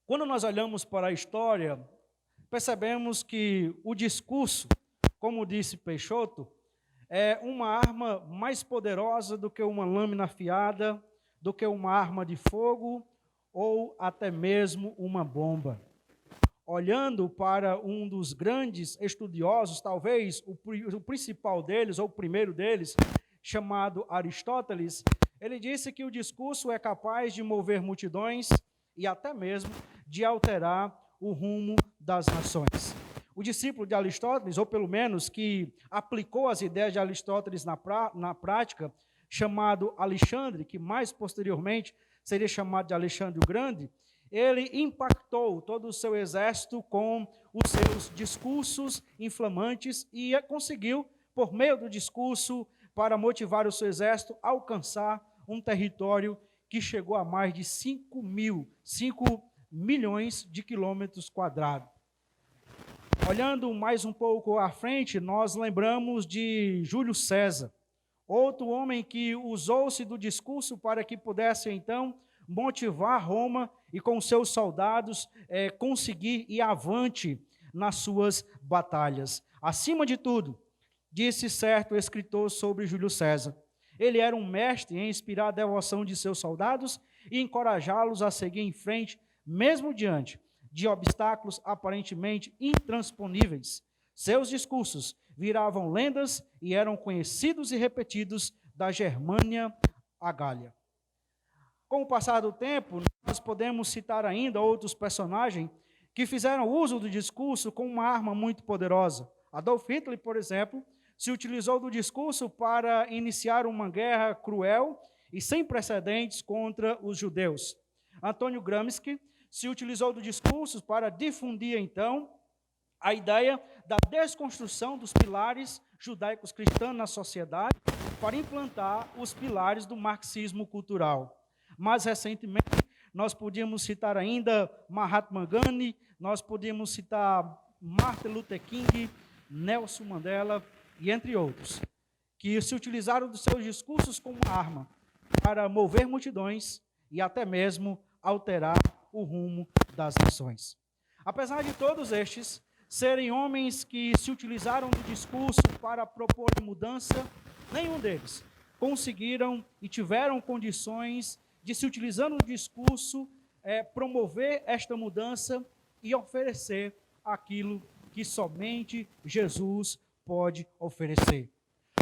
Quando nós olhamos para a história, percebemos que o discurso, como disse Peixoto, é uma arma mais poderosa do que uma lâmina afiada, do que uma arma de fogo ou até mesmo uma bomba. Olhando para um dos grandes estudiosos, talvez o principal deles, ou o primeiro deles, chamado Aristóteles, ele disse que o discurso é capaz de mover multidões e até mesmo de alterar o rumo das nações. O discípulo de Aristóteles, ou pelo menos que aplicou as ideias de Aristóteles na prática, chamado Alexandre, que mais posteriormente seria chamado de Alexandre o Grande, ele impactou todo o seu exército com os seus discursos inflamantes e conseguiu, por meio do discurso, para motivar o seu exército, alcançar um território que chegou a mais de 5 milhões de quilômetros quadrados. Olhando mais um pouco à frente, nós lembramos de Júlio César, outro homem que usou-se do discurso para que pudesse, então, motivar Roma e com seus soldados conseguir ir avante nas suas batalhas. Acima de tudo, disse certo escritor sobre Júlio César, ele era um mestre em inspirar a devoção de seus soldados e encorajá-los a seguir em frente, mesmo diante de obstáculos aparentemente intransponíveis. Seus discursos viravam lendas e eram conhecidos e repetidos da Germânia à Gália. Com o passar do tempo, nós podemos citar ainda outros personagens que fizeram uso do discurso como uma arma muito poderosa. Adolf Hitler, por exemplo, se utilizou do discurso para iniciar uma guerra cruel e sem precedentes contra os judeus. Antônio Gramsci se utilizou do discurso para difundir, então, a ideia da desconstrução dos pilares judaicos cristãos na sociedade para implantar os pilares do marxismo cultural. Mais recentemente, nós podíamos citar ainda Mahatma Gandhi, nós podíamos citar Martin Luther King, Nelson Mandela e entre outros, que se utilizaram dos seus discursos como arma para mover multidões e até mesmo alterar o rumo das nações. Apesar de todos estes serem homens que se utilizaram do discurso para propor mudança, nenhum deles conseguiram e tiveram condições de, se utilizando do discurso, promover esta mudança e oferecer aquilo que somente Jesus pode oferecer.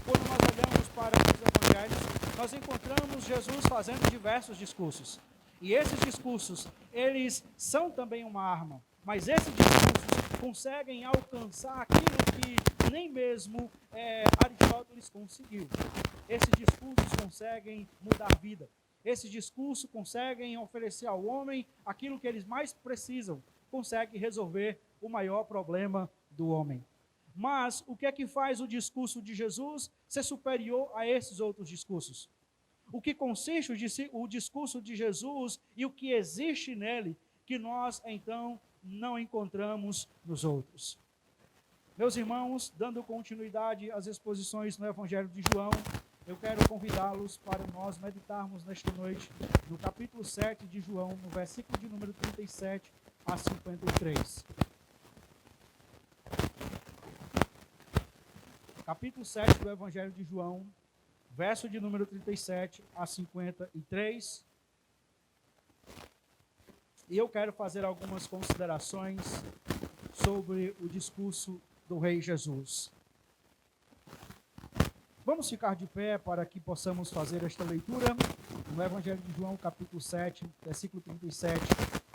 Quando nós olhamos para os evangelhos, nós encontramos Jesus fazendo diversos discursos. E esses discursos, eles são também uma arma, mas esses discursos conseguem alcançar aquilo que nem mesmo Aristóteles conseguiu. Esses discursos conseguem mudar a vida. Esses discursos conseguem oferecer ao homem aquilo que eles mais precisam, conseguem resolver o maior problema do homem. Mas o que é que faz o discurso de Jesus ser superior a esses outros discursos? O que consiste o discurso de Jesus e o que existe nele que nós, então, não encontramos nos outros? Meus irmãos, dando continuidade às exposições no Evangelho de João, eu quero convidá-los para nós meditarmos nesta noite no capítulo 7 de João, no versículo de número 37 a 53. Capítulo 7 do Evangelho de João, verso de número 37 a 53. E eu quero fazer algumas considerações sobre o discurso do Rei Jesus. Vamos ficar de pé para que possamos fazer esta leitura. no Evangelho de João, capítulo 7, versículo 37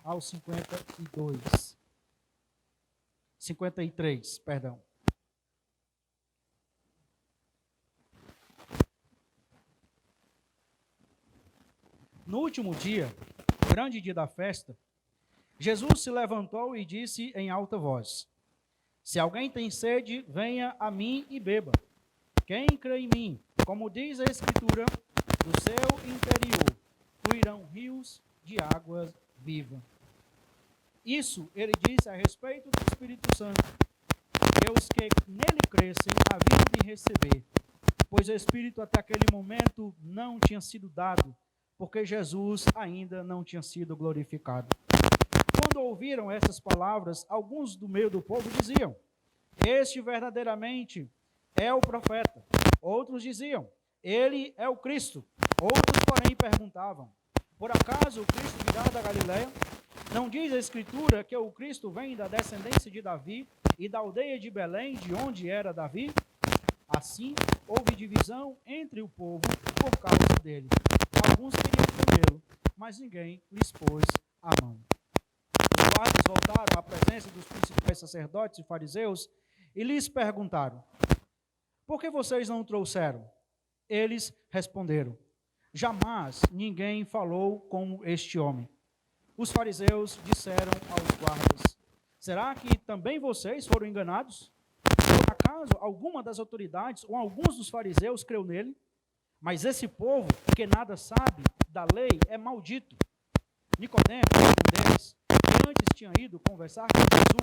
ao 52. 53, perdão. No último dia, o grande dia da festa, Jesus se levantou e disse em alta voz: Se alguém tem sede, venha a mim e beba. Quem crê em mim, como diz a Escritura, do seu interior fluirão rios de água viva. Isso ele disse a respeito do Espírito Santo, que os que nele crescem haviam de receber, pois o Espírito até aquele momento não tinha sido dado, porque Jesus ainda não tinha sido glorificado. Quando ouviram essas palavras, alguns do meio do povo diziam: Este verdadeiramente é o profeta. Outros diziam: Ele é o Cristo. Outros, porém, perguntavam: Por acaso o Cristo virá da Galileia? Não diz a Escritura que o Cristo vem da descendência de Davi e da aldeia de Belém, de onde era Davi? Assim, houve divisão entre o povo por causa dele. Alguns queriam prendê-lo, mas ninguém lhes pôs a mão. Os guardas voltaram à presença dos principais sacerdotes e fariseus e lhes perguntaram: Por que vocês não o trouxeram? Eles responderam: Jamais ninguém falou como este homem. Os fariseus disseram aos guardas: Será que também vocês foram enganados? Por acaso alguma das autoridades ou alguns dos fariseus creu nele? Mas esse povo, que nada sabe da lei, é maldito. Nicodemo, um deles, que antes tinha ido conversar com Jesus,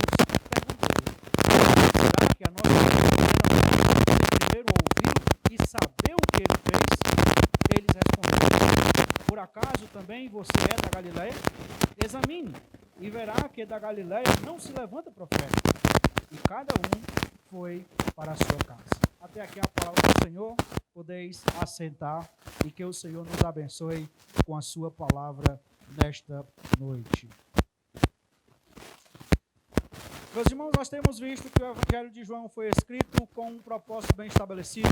perguntou-lhe: Será que a nossa lei primeiro ouvi-lo e saber o que ele fez? Eles responderam: Por acaso também você é da Galileia? Examine e verá que da Galileia não se levanta profeta. E cada um foi para a sua casa. Até aqui a palavra do Senhor. Podeis assentar e que o Senhor nos abençoe com a sua palavra nesta noite. Meus irmãos, nós temos visto que o Evangelho de João foi escrito com um propósito bem estabelecido.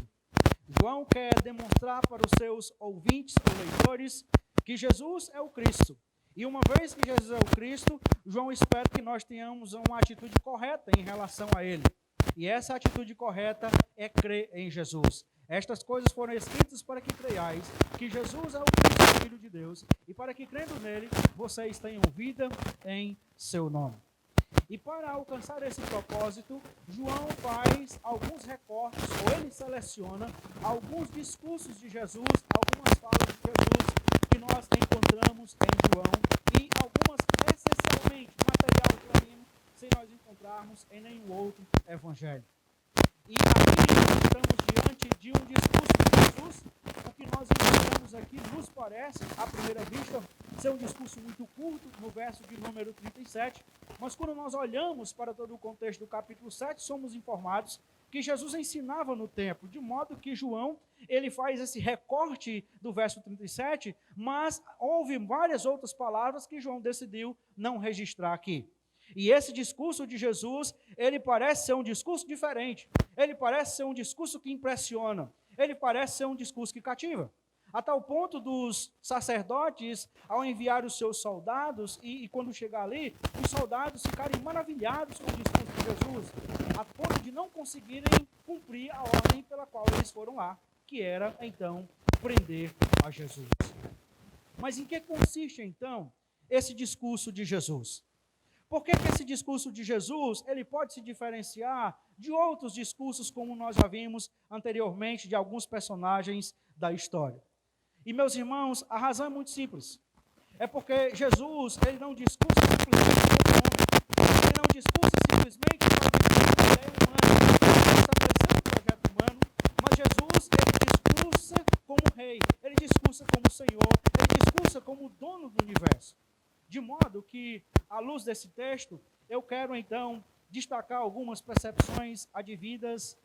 João quer demonstrar para os seus ouvintes ou leitores que Jesus é o Cristo. E uma vez que Jesus é o Cristo, João espera que nós tenhamos uma atitude correta em relação a ele. E essa atitude correta é crer em Jesus. Estas coisas foram escritas para que creiais que Jesus é o Cristo, Filho de Deus, e para que, crendo nele, vocês tenham vida em seu nome. E para alcançar esse propósito, João faz alguns recortes, ou ele seleciona alguns discursos de Jesus, algumas falas de Jesus que nós encontramos em João, e algumas essencialmente material pleno, sem nós encontrarmos em nenhum outro evangelho. E aqui nós estamos diante de um discurso de Jesus. O que nós encontramos aqui nos parece, à primeira vista, ser um discurso muito curto, no verso de número 37. Mas quando nós olhamos para todo o contexto do capítulo 7, somos informados que Jesus ensinava no templo, de modo que João, ele faz esse recorte do verso 37, mas houve várias outras palavras que João decidiu não registrar aqui. E esse discurso de Jesus, ele parece ser um discurso diferente. Ele parece ser um discurso que impressiona. Ele parece ser um discurso que cativa. A tal ponto dos sacerdotes, ao enviar os seus soldados, e quando chegar ali, os soldados ficarem maravilhados com o discurso de Jesus, a ponto de não conseguirem cumprir a ordem pela qual eles foram lá, que era, então, prender a Jesus. Mas em que consiste, então, esse discurso de Jesus? Por que esse discurso de Jesus, ele pode se diferenciar de outros discursos, como nós já vimos anteriormente, de alguns personagens da história? E, meus irmãos, a razão é muito simples. É porque Jesus, ele não discursa simplesmente como homem. Ele não discursa simplesmente para a ideia humana, para estabelecer um projeto humano, mas Jesus, ele discursa como rei, ele discursa como Senhor, ele discursa como dono do universo. De modo que, à luz desse texto, eu quero então destacar algumas percepções advindas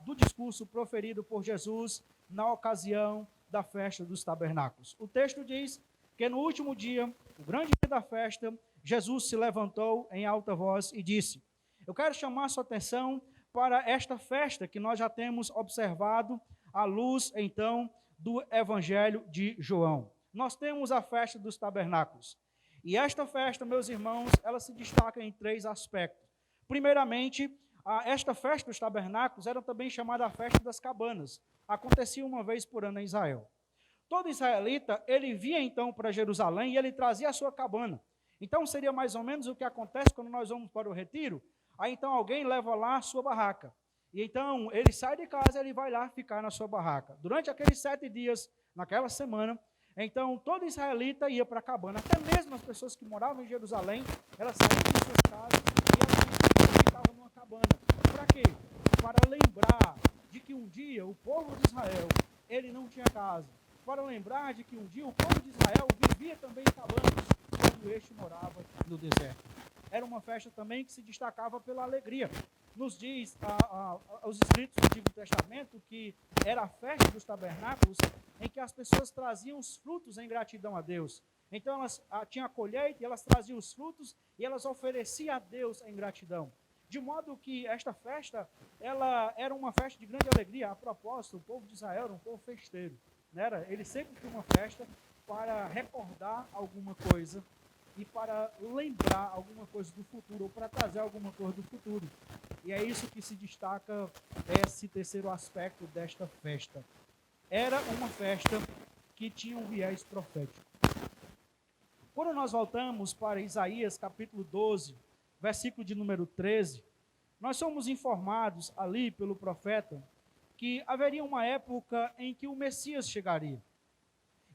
do discurso proferido por Jesus na ocasião da festa dos tabernáculos. O texto diz que no último dia, o grande dia da festa, Jesus se levantou em alta voz e disse: Eu quero chamar sua atenção para esta festa que nós já temos observado à luz, então, do Evangelho de João. Nós temos a festa dos tabernáculos. E esta festa, meus irmãos, ela se destaca em 3 aspectos. Primeiramente, esta festa dos tabernáculos era também chamada a festa das cabanas. Acontecia uma vez por ano em Israel. Todo israelita, ele via então para Jerusalém e ele trazia a sua cabana. Então seria mais ou menos o que acontece quando nós vamos para o retiro. Aí então alguém leva lá a sua barraca. E então ele sai de casa e ele vai lá ficar na sua barraca. Durante aqueles 7 dias, naquela semana, então todo israelita ia para a cabana. Até mesmo as pessoas que moravam em Jerusalém, elas saíam de suas casas e elas ficavam numa cabana. Para quê? Para lembrar de que um dia o povo de Israel, ele não tinha casa. Para lembrar de que um dia o povo de Israel vivia também em cabanas, quando este morava no deserto. Era uma festa também que se destacava pela alegria. Nos diz os escritos do Antigo Testamento que era a festa dos tabernáculos em que as pessoas traziam os frutos em gratidão a Deus. Então elas tinham a colheita e elas traziam os frutos e elas ofereciam a Deus em gratidão. De modo que esta festa, ela era uma festa de grande alegria. A propósito, o povo de Israel era um povo festeiro. Ele sempre tinha uma festa para recordar alguma coisa e para lembrar alguma coisa do futuro, ou para trazer alguma coisa do futuro. E é isso que se destaca esse terceiro aspecto desta festa. Era uma festa que tinha um viés profético. Quando nós voltamos para Isaías capítulo 12, versículo de número 13, nós somos informados ali pelo profeta que haveria uma época em que o Messias chegaria.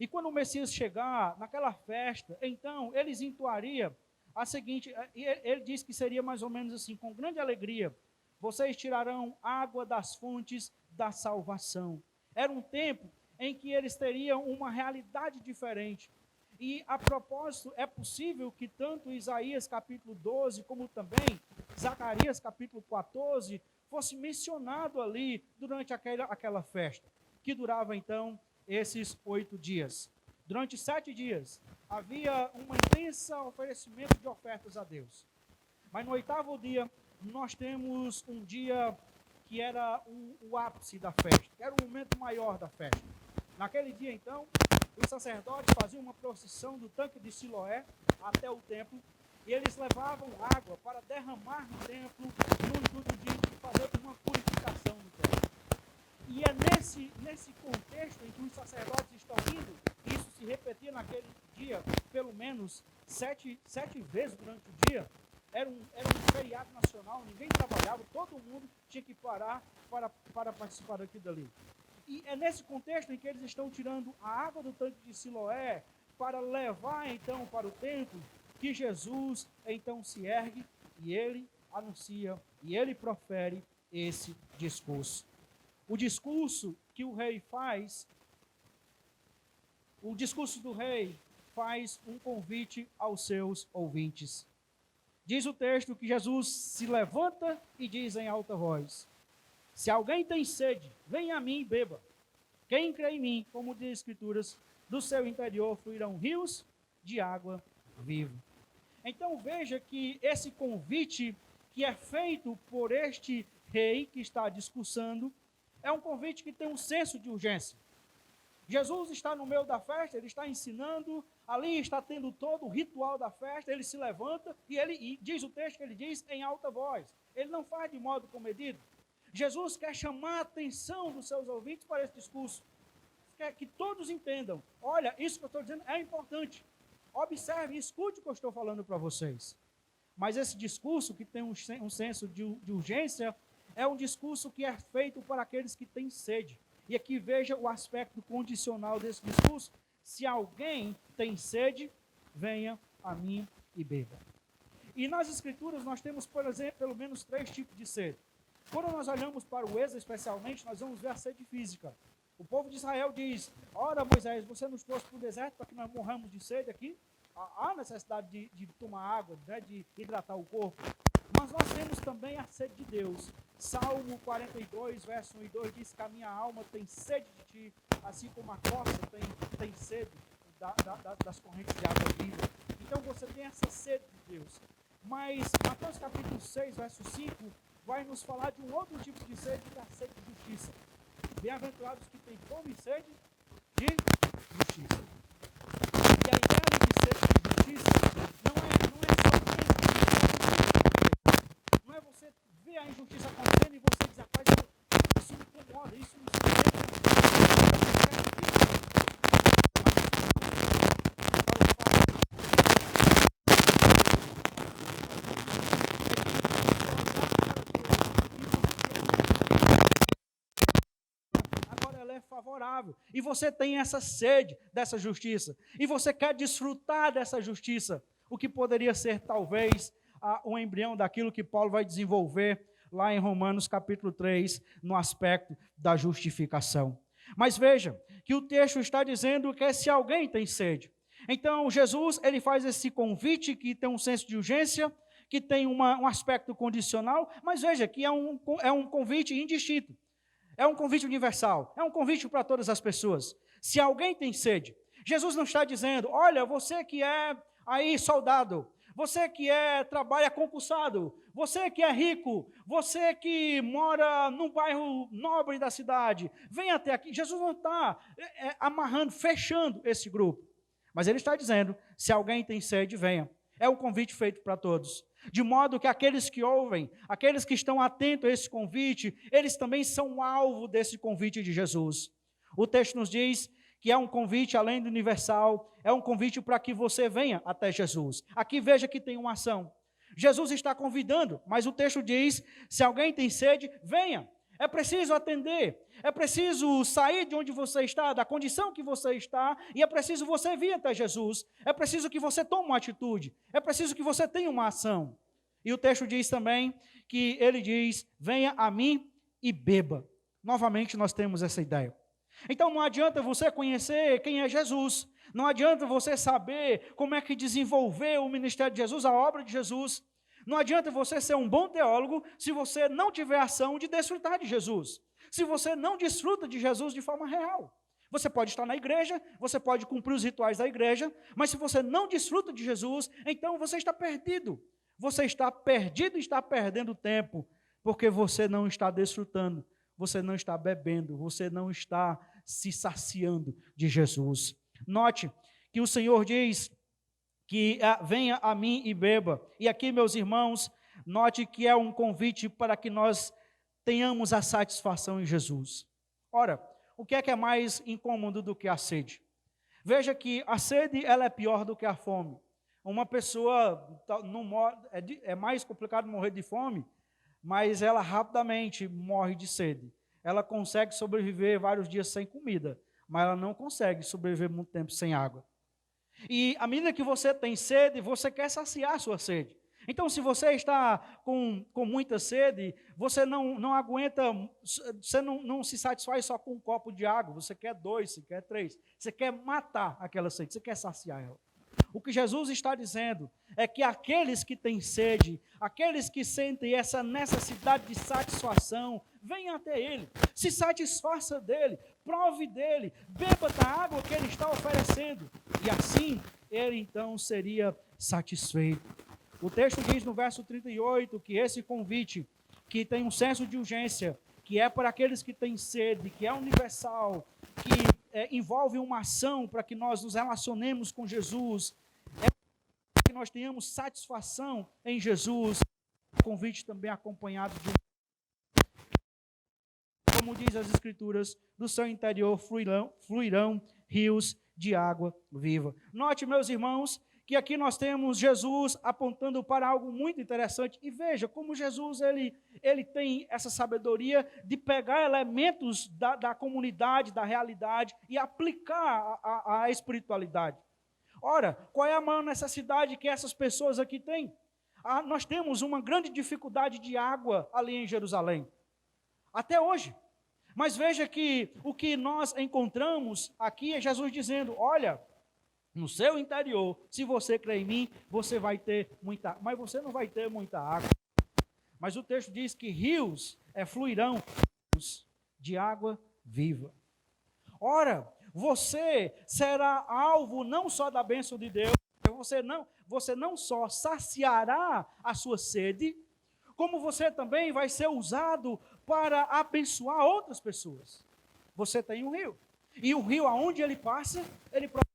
E quando o Messias chegar naquela festa, então eles entoariam a seguinte, ele diz que seria mais ou menos assim, com grande alegria, vocês tirarão água das fontes da salvação. Era um tempo em que eles teriam uma realidade diferente. E a propósito, é possível que tanto Isaías capítulo 12, como também Zacarias capítulo 14, fosse mencionado ali durante aquela festa, que durava então esses 8 dias. Durante 7 dias, havia um intenso oferecimento de ofertas a Deus. Mas no 8º dia, nós temos um dia que era o ápice da festa, que era o momento maior da festa. Naquele dia, então, os sacerdotes faziam uma procissão do tanque de Siloé até o templo, e eles levavam água para derramar no templo, no intuito de fazer uma purificação no templo. E é nesse contexto em que os sacerdotes estão indo, isso se repetia naquele dia, pelo menos 7 vezes durante o dia, era um feriado nacional, ninguém trabalhava, todo mundo tinha que parar para participar daquilo dali. E é nesse contexto em que eles estão tirando a água do tanque de Siloé para levar então para o templo, que Jesus então se ergue e ele anuncia e ele profere esse discurso. O discurso que o rei faz, o discurso do rei faz um convite aos seus ouvintes. Diz o texto que Jesus se levanta e diz em alta voz: se alguém tem sede, venha a mim e beba. Quem crê em mim, como diz as Escrituras, do seu interior fluirão rios de água viva. Então veja que esse convite que é feito por este rei que está discursando, é um convite que tem um senso de urgência. Jesus está no meio da festa, ele está ensinando, ali está tendo todo o ritual da festa, ele se levanta e diz o texto que ele diz em alta voz. Ele não faz de modo comedido. Jesus quer chamar a atenção dos seus ouvintes para esse discurso. Quer que todos entendam. Olha, isso que eu estou dizendo é importante. Observe e escute o que eu estou falando para vocês. Mas esse discurso que tem um senso de urgência é um discurso que é feito para aqueles que têm sede. E aqui veja o aspecto condicional desse discurso. Se alguém tem sede, venha a mim e beba. E nas Escrituras nós temos, por exemplo, pelo menos 3 tipos de sede. Quando nós olhamos para o Êxodo especialmente, nós vamos ver a sede física. O povo de Israel diz: ora, Moisés, você nos trouxe para o deserto para que nós morramos de sede aqui? Há necessidade de tomar água, né, de hidratar o corpo. Mas nós temos também a sede de Deus. Salmo 42, verso 1 e 2 diz que a minha alma tem sede de ti, assim como a corça tem sede das correntes de água viva. Então você tem essa sede de Deus. Mas Mateus capítulo 6, verso 5, vai nos falar de um outro tipo de sede, que é a sede de justiça. Bem-aventurados que têm fome e sede de justiça. E a ideia de sede de justiça não é você ver a injustiça acontecendo e você dizer, rapaz, isso me incomoda, isso me agora ela é favorável. E você tem essa sede dessa justiça. E você quer desfrutar dessa justiça. O que poderia ser, talvez, um embrião daquilo que Paulo vai desenvolver lá em Romanos capítulo 3, no aspecto da justificação. Mas veja, que o texto está dizendo que se alguém tem sede. Então, Jesus, ele faz esse convite que tem um senso de urgência, que tem um aspecto condicional, mas veja que é um convite indistinto. É um convite universal, é um convite para todas as pessoas. Se alguém tem sede, Jesus não está dizendo, olha, você que é aí soldado, você que trabalha concursado, você que é rico, você que mora num bairro nobre da cidade, vem até aqui. Jesus não está amarrando, fechando esse grupo. Mas ele está dizendo, se alguém tem sede, venha. É um convite feito para todos. De modo que aqueles que ouvem, aqueles que estão atentos a esse convite, eles também são alvo desse convite de Jesus. O texto nos diz que é um convite além do universal, é um convite para que você venha até Jesus. Aqui veja que tem uma ação. Jesus está convidando, mas o texto diz, se alguém tem sede, venha. É preciso atender, é preciso sair de onde você está, da condição que você está, e é preciso você vir até Jesus. É preciso que você tome uma atitude, é preciso que você tenha uma ação. E o texto diz também que ele diz, venha a mim e beba. Novamente nós temos essa ideia. Então não adianta você conhecer quem é Jesus, não adianta você saber como é que desenvolveu o ministério de Jesus, a obra de Jesus. Não adianta você ser um bom teólogo se você não tiver ação de desfrutar de Jesus. Se você não desfruta de Jesus de forma real. Você pode estar na igreja, você pode cumprir os rituais da igreja, mas se você não desfruta de Jesus, então você está perdido. Você está perdido e está perdendo tempo, porque você não está desfrutando, você não está bebendo, você não está se saciando de Jesus. Note que o Senhor diz que venha a mim e beba. E aqui, meus irmãos, note que é um convite para que nós tenhamos a satisfação em Jesus. Ora, o que é mais incômodo do que a sede? Veja que a sede ela é pior do que a fome. Uma pessoa não morre, é mais complicado morrer de fome, mas ela rapidamente morre de sede. Ela consegue sobreviver vários dias sem comida, mas ela não consegue sobreviver muito tempo sem água. E à medida que você tem sede, você quer saciar a sua sede. Então, se você está com muita sede, você não aguenta, você não se satisfaz só com um copo de água, você quer 2, você quer 3, você quer matar aquela sede, você quer saciar ela. O que Jesus está dizendo é que aqueles que têm sede, aqueles que sentem essa necessidade de satisfação, venham até Ele, se satisfaça dEle, prove dEle, beba da água que Ele está oferecendo, e assim Ele então seria satisfeito. O texto diz no verso 38 que esse convite, que tem um senso de urgência, que é para aqueles que têm sede, que é universal, que envolve uma ação para que nós nos relacionemos com Jesus, é para que nós tenhamos satisfação em Jesus. O convite também acompanhado de, como diz as Escrituras, do seu interior fluirão rios de água viva. Note, meus irmãos, que aqui nós temos Jesus apontando para algo muito interessante. E veja como Jesus ele tem essa sabedoria de pegar elementos da comunidade, da realidade e aplicar à espiritualidade. Ora, qual é a maior necessidade que essas pessoas aqui têm? Nós temos uma grande dificuldade de água ali em Jerusalém, até hoje. Mas veja que o que nós encontramos aqui é Jesus dizendo, olha, no seu interior, se você crê em mim, você vai ter muita, mas você não vai ter muita água. Mas o texto diz que rios fluirão de água viva. Ora, você será alvo não só da bênção de Deus, você não só saciará a sua sede, como você também vai ser usado para abençoar outras pessoas. Você tem um rio. E o rio, aonde ele passa, ele produz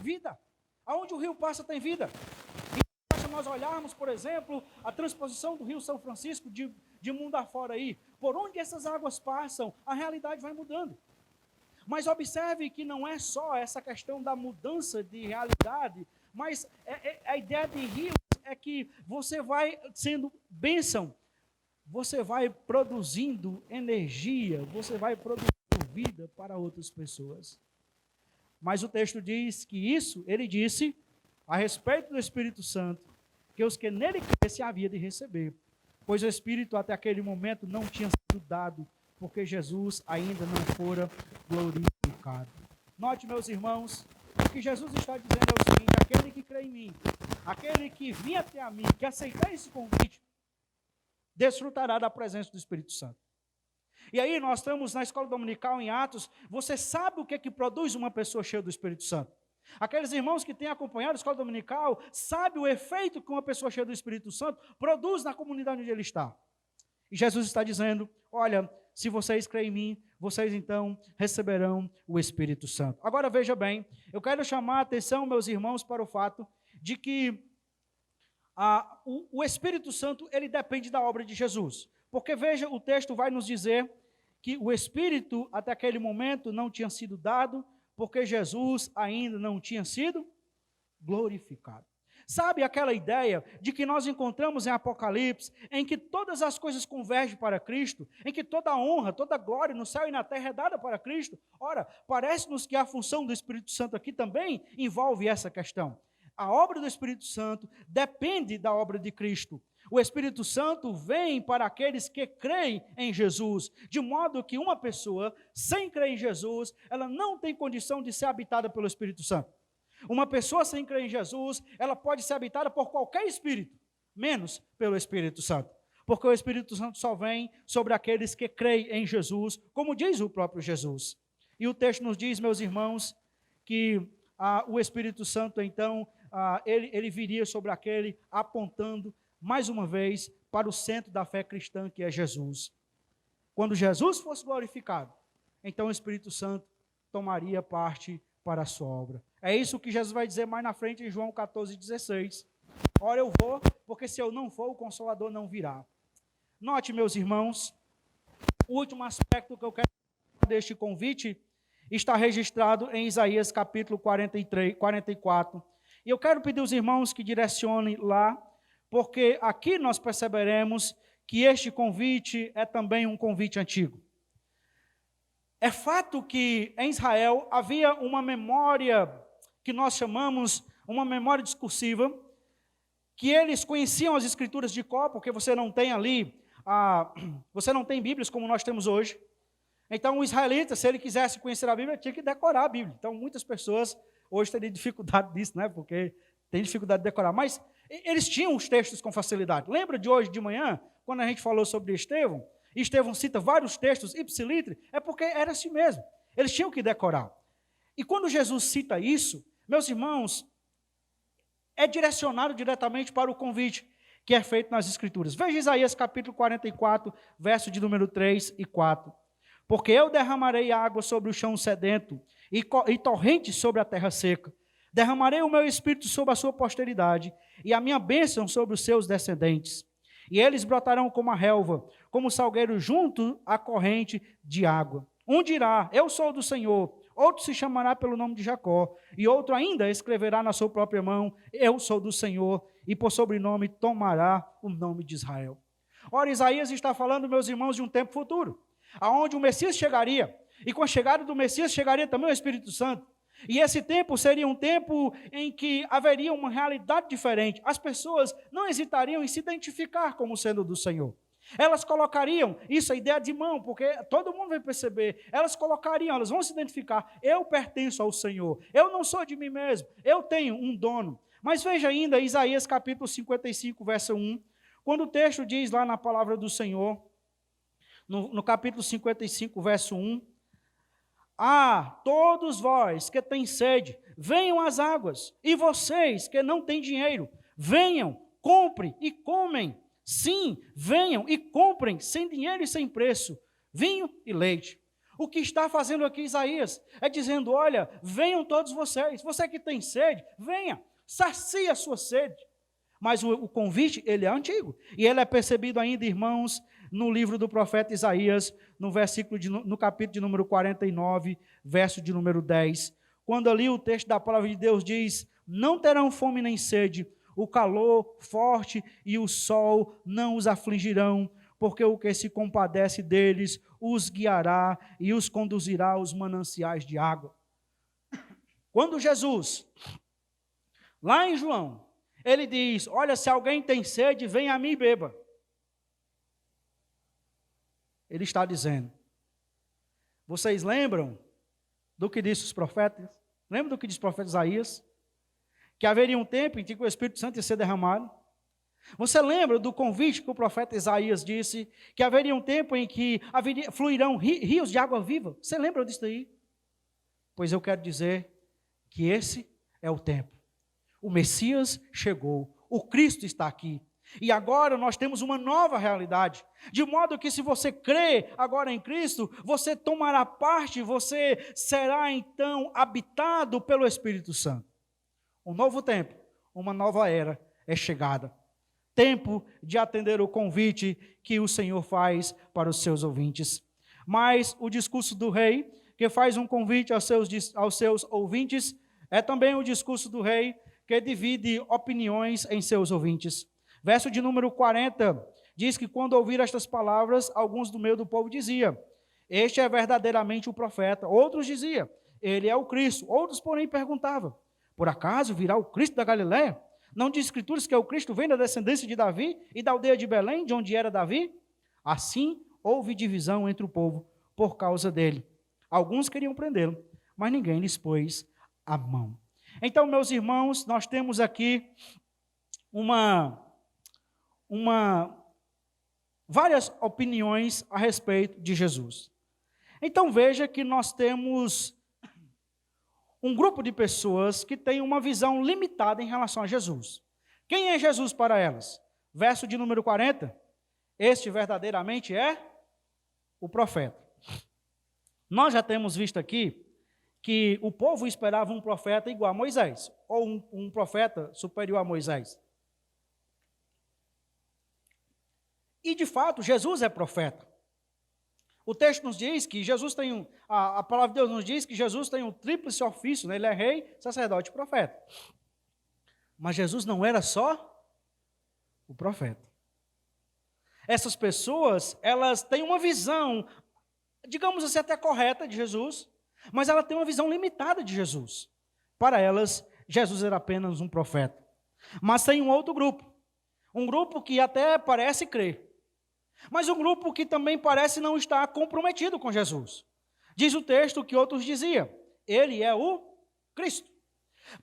vida. Aonde o rio passa tem vida. E se nós olharmos, por exemplo, a transposição do rio São Francisco de mundo afora aí, por onde essas águas passam, a realidade vai mudando. Mas observe que não é só essa questão da mudança de realidade, mas a ideia de rios é que você vai sendo bênção, você vai produzindo energia, você vai produzindo vida para outras pessoas. Mas o texto diz que isso, ele disse, a respeito do Espírito Santo, que os que nele crescem havia de receber, pois o Espírito até aquele momento não tinha sido dado, porque Jesus ainda não fora glorificado. Note, meus irmãos, o que Jesus está dizendo é o seguinte: aquele que crê em mim, aquele que vem até a mim, que aceitar esse convite, desfrutará da presença do Espírito Santo. E aí nós estamos na escola dominical em Atos. Você sabe o que é que produz uma pessoa cheia do Espírito Santo? Aqueles irmãos que têm acompanhado a escola dominical sabem o efeito que uma pessoa cheia do Espírito Santo produz na comunidade onde ele está. E Jesus está dizendo: olha, se vocês creem em mim, vocês então receberão o Espírito Santo. Agora veja bem, eu quero chamar a atenção, meus irmãos, para o fato de que o Espírito Santo, ele depende da obra de Jesus. Porque veja, o texto vai nos dizer que o Espírito até aquele momento não tinha sido dado, porque Jesus ainda não tinha sido glorificado. Sabe aquela ideia de que nós encontramos em Apocalipse, em que todas as coisas convergem para Cristo, em que toda a honra, toda a glória no céu e na terra é dada para Cristo? Ora, parece-nos que a função do Espírito Santo aqui também envolve essa questão. A obra do Espírito Santo depende da obra de Cristo. O Espírito Santo vem para aqueles que creem em Jesus, de modo que uma pessoa sem crer em Jesus, ela não tem condição de ser habitada pelo Espírito Santo. Uma pessoa sem crer em Jesus, ela pode ser habitada por qualquer espírito, menos pelo Espírito Santo. Porque o Espírito Santo só vem sobre aqueles que creem em Jesus, como diz o próprio Jesus. E o texto nos diz, meus irmãos, que o Espírito Santo, então, ele viria sobre aquele, apontando, mais uma vez, para o centro da fé cristã, que é Jesus. Quando Jesus fosse glorificado, então o Espírito Santo tomaria parte para a sua obra. É isso que Jesus vai dizer mais na frente em João 14,16. Ora, eu vou, porque se eu não for, o Consolador não virá. Note, meus irmãos, o último aspecto que eu quero deste convite está registrado em Isaías capítulo 44. E eu quero pedir aos irmãos que direcionem lá, porque aqui nós perceberemos que este convite é também um convite antigo. É fato que em Israel havia uma memória que nós chamamos uma memória discursiva, que eles conheciam as escrituras de cor, porque você não tem ali, você não tem Bíblias como nós temos hoje. Então o israelita, se ele quisesse conhecer a Bíblia, tinha que decorar a Bíblia. Então muitas pessoas hoje teriam dificuldade disso, né? Porque tem dificuldade de decorar. Mas eles tinham os textos com facilidade. Lembra de hoje de manhã, quando a gente falou sobre Estevão? Estevão cita vários textos ipsilitri, é porque era assim mesmo. Eles tinham que decorar. E quando Jesus cita isso, meus irmãos, é direcionado diretamente para o convite que é feito nas Escrituras. Veja Isaías capítulo 44, verso de número 3 e 4. Porque eu derramarei água sobre o chão sedento e torrentes sobre a terra seca. Derramarei o meu espírito sobre a sua posteridade e a minha bênção sobre os seus descendentes. E eles brotarão como a relva, como o salgueiro junto à corrente de água. Um dirá, eu sou do Senhor. Outro se chamará pelo nome de Jacó. E outro ainda escreverá na sua própria mão, eu sou do Senhor. E por sobrenome tomará o nome de Israel. Ora, Isaías está falando, meus irmãos, de um tempo futuro, aonde o Messias chegaria. E com a chegada do Messias chegaria também o Espírito Santo. E esse tempo seria um tempo em que haveria uma realidade diferente. As pessoas não hesitariam em se identificar como sendo do Senhor. Elas colocariam, isso é ideia de mão, porque todo mundo vai perceber, elas vão se identificar, eu pertenço ao Senhor, eu não sou de mim mesmo, eu tenho um dono. Mas veja ainda Isaías capítulo 55, verso 1, quando o texto diz lá na palavra do Senhor, no capítulo 55, verso 1, todos vós que têm sede, venham às águas, e vocês que não têm dinheiro, venham, comprem e comem. Sim, venham e comprem sem dinheiro e sem preço, vinho e leite. O que está fazendo aqui Isaías é dizendo: olha, venham todos vocês, você que tem sede, venha, sacie a sua sede. Mas o convite, ele é antigo, e ele é percebido ainda, irmãos, no livro do profeta Isaías, no capítulo de número 49, verso de número 10, quando ali o texto da palavra de Deus diz: não terão fome nem sede, o calor forte e o sol não os afligirão, porque o que se compadece deles os guiará e os conduzirá aos mananciais de água. Quando Jesus, lá em João, ele diz: olha, se alguém tem sede, venha a mim e beba. Ele está dizendo, vocês lembram do que disse os profetas? Lembram do que disse o profeta Isaías? Que haveria um tempo em que o Espírito Santo ia ser derramado. Você lembra do convite que o profeta Isaías disse, que haveria um tempo em que fluirão rios de água viva? Você lembra disso aí? Pois eu quero dizer que esse é o tempo. O Messias chegou, o Cristo está aqui. E agora nós temos uma nova realidade, de modo que se você crê agora em Cristo, você tomará parte, você será então habitado pelo Espírito Santo. Um novo tempo, uma nova era é chegada. Tempo de atender o convite que o Senhor faz para os seus ouvintes. Mas o discurso do rei, que faz um convite aos seus ouvintes, é também o discurso do rei que divide opiniões em seus ouvintes. Verso de número 40, diz que quando ouviram estas palavras, alguns do meio do povo diziam: este é verdadeiramente o profeta. Outros diziam: ele é o Cristo. Outros, porém, perguntavam: por acaso virá o Cristo da Galileia? Não diz Escrituras que o Cristo vem da descendência de Davi e da aldeia de Belém, de onde era Davi? Assim, houve divisão entre o povo por causa dele. Alguns queriam prendê-lo, mas ninguém lhes pôs a mão. Então, meus irmãos, nós temos aqui várias opiniões a respeito de Jesus. Então, veja que nós temos um grupo de pessoas que tem uma visão limitada em relação a Jesus. Quem é Jesus para elas? Verso de número 40, este verdadeiramente é o profeta. Nós já temos visto aqui que o povo esperava um profeta igual a Moisés, ou um profeta superior a Moisés. E de fato, Jesus é profeta. O texto nos diz que Jesus tem a palavra de Deus nos diz que Jesus tem um tríplice ofício, né? Ele é rei, sacerdote e profeta. Mas Jesus não era só o profeta. Essas pessoas, elas têm uma visão, digamos assim, até correta de Jesus, mas ela tem uma visão limitada de Jesus. Para elas, Jesus era apenas um profeta. Mas tem um outro grupo, um grupo que até parece crer, mas um grupo que também parece não estar comprometido com Jesus. Diz o texto que outros diziam: ele é o Cristo.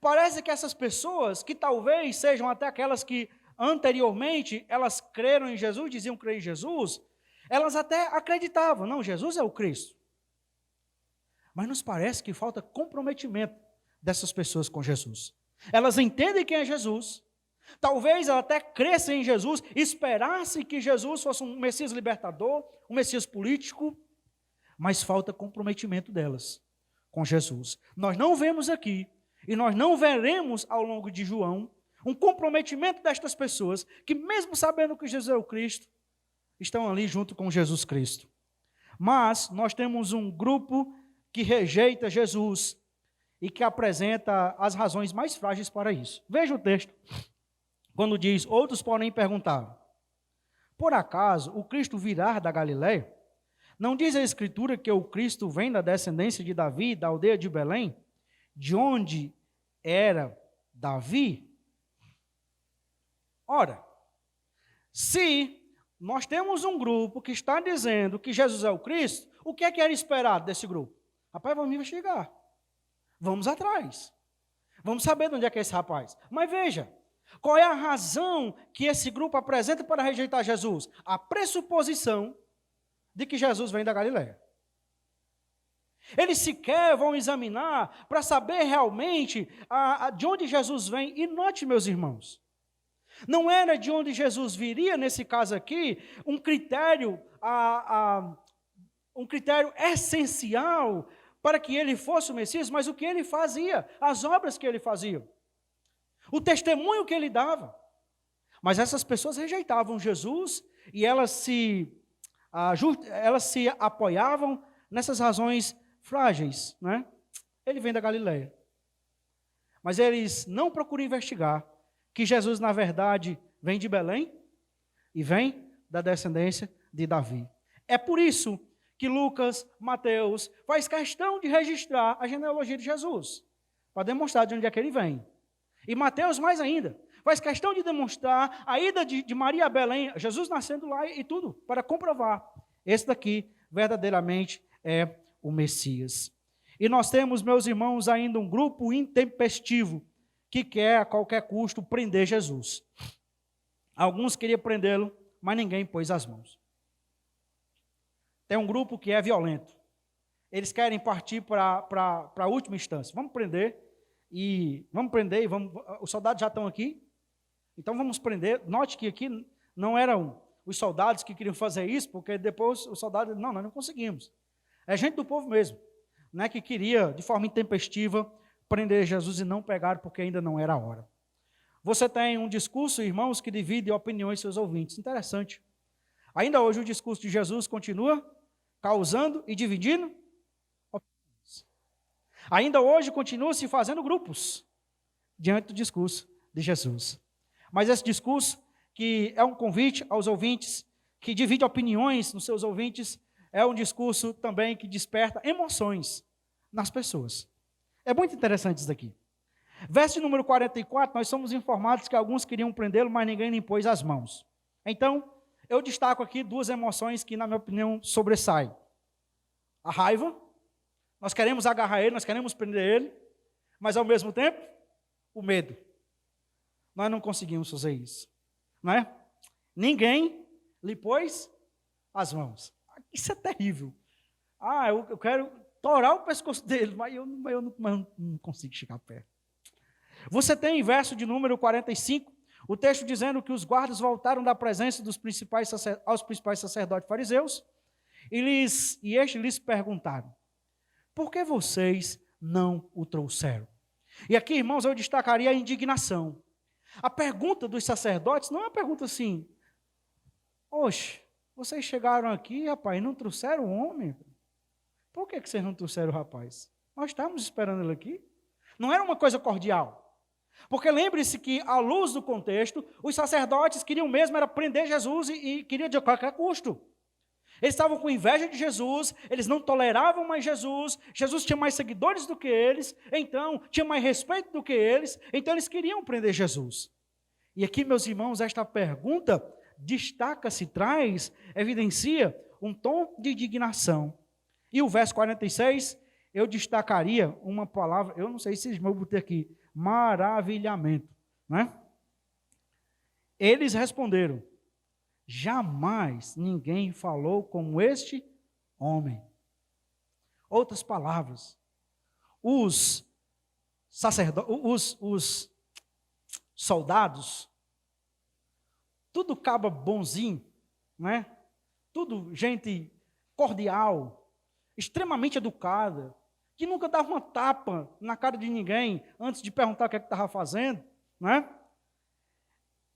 Parece que essas pessoas, que talvez sejam até aquelas que anteriormente elas creram em Jesus, diziam crer em Jesus, elas até acreditavam: não, Jesus é o Cristo. Mas nos parece que falta comprometimento dessas pessoas com Jesus. Elas entendem quem é Jesus. Talvez ela até cresça em Jesus, esperasse que Jesus fosse um Messias libertador, um Messias político, mas falta comprometimento delas com Jesus. Nós não vemos aqui, e nós não veremos ao longo de João, um comprometimento destas pessoas, que mesmo sabendo que Jesus é o Cristo, estão ali junto com Jesus Cristo. Mas nós temos um grupo que rejeita Jesus e que apresenta as razões mais frágeis para isso. Veja o texto. Quando diz: outros porém perguntaram: por acaso o Cristo virá da Galileia? Não diz a Escritura que o Cristo vem da descendência de Davi, da aldeia de Belém, de onde era Davi? Ora, se nós temos um grupo que está dizendo que Jesus é o Cristo, o que é que era esperado desse grupo? Rapaz, vamos investigar, vamos atrás, vamos saber de onde é que é esse rapaz. Mas veja, qual é a razão que esse grupo apresenta para rejeitar Jesus? A pressuposição de que Jesus vem da Galileia. Eles sequer vão examinar para saber realmente de onde Jesus vem. E note, meus irmãos, não era de onde Jesus viria, nesse caso aqui, um critério um critério essencial para que ele fosse o Messias, mas o que ele fazia, as obras que ele fazia, o testemunho que ele dava. Mas essas pessoas rejeitavam Jesus e elas se apoiavam nessas razões frágeis, né? Ele vem da Galileia. Mas eles não procuram investigar que Jesus, na verdade, vem de Belém e vem da descendência de Davi. É por isso que Lucas, Mateus, faz questão de registrar a genealogia de Jesus, para demonstrar de onde é que ele vem. E Mateus, mais ainda, faz questão de demonstrar a ida de Maria a Belém, Jesus nascendo lá e tudo, para comprovar. Esse daqui, verdadeiramente, é o Messias. E nós temos, meus irmãos, ainda um grupo intempestivo que quer, a qualquer custo, prender Jesus. Alguns queriam prendê-lo, mas ninguém pôs as mãos. Tem um grupo que é violento. Eles querem partir para a última instância. Vamos prender e vamos. Os soldados já estão aqui, então vamos prender. Note que aqui não eram os soldados que queriam fazer isso, porque depois os soldados, não, nós não conseguimos. É gente do povo mesmo, né, que queria, de forma intempestiva, prender Jesus e não pegar, porque ainda não era a hora. Você tem um discurso, irmãos, que divide opiniões seus ouvintes. Interessante. Ainda hoje o discurso de Jesus continua causando e dividindo opiniões. Ainda hoje continua se fazendo grupos diante do discurso de Jesus. Mas esse discurso, que é um convite aos ouvintes, que divide opiniões nos seus ouvintes, é um discurso também que desperta emoções nas pessoas. É muito interessante isso daqui. Verso número 44, nós somos informados que alguns queriam prendê-lo, mas ninguém lhe impôs as mãos. Então, eu destaco aqui duas emoções que, na minha opinião, sobressaem. A raiva, nós queremos agarrar ele, nós queremos prender ele, mas ao mesmo tempo, o medo. Nós não conseguimos fazer isso, não é? Ninguém lhe pôs as mãos. Isso é terrível. Eu quero torar o pescoço dele, mas eu não consigo chegar perto. Você tem em verso de número 45, o texto dizendo que os guardas voltaram da presença aos principais sacerdotes fariseus, e estes lhes perguntaram: por que vocês não o trouxeram? E aqui, irmãos, eu destacaria a indignação. A pergunta dos sacerdotes não é uma pergunta assim: oxe, vocês chegaram aqui, rapaz, e não trouxeram o homem? Por que vocês não trouxeram o rapaz? Nós estávamos esperando ele aqui. Não era uma coisa cordial. Porque lembre-se que, à luz do contexto, os sacerdotes queriam mesmo era prender Jesus e queriam de qualquer custo. Eles estavam com inveja de Jesus, eles não toleravam mais Jesus, Jesus tinha mais seguidores do que eles, então tinha mais respeito do que eles, então eles queriam prender Jesus. E aqui, meus irmãos, esta pergunta destaca-se, evidencia um tom de indignação. E o verso 46, eu destacaria uma palavra, eu não sei se eu botei aqui, maravilhamento, né? Eles responderam: jamais ninguém falou como este homem. Outras palavras, os soldados, tudo caba bonzinho, né? Tudo gente cordial, extremamente educada, que nunca dava uma tapa na cara de ninguém antes de perguntar o que é que estava fazendo, né?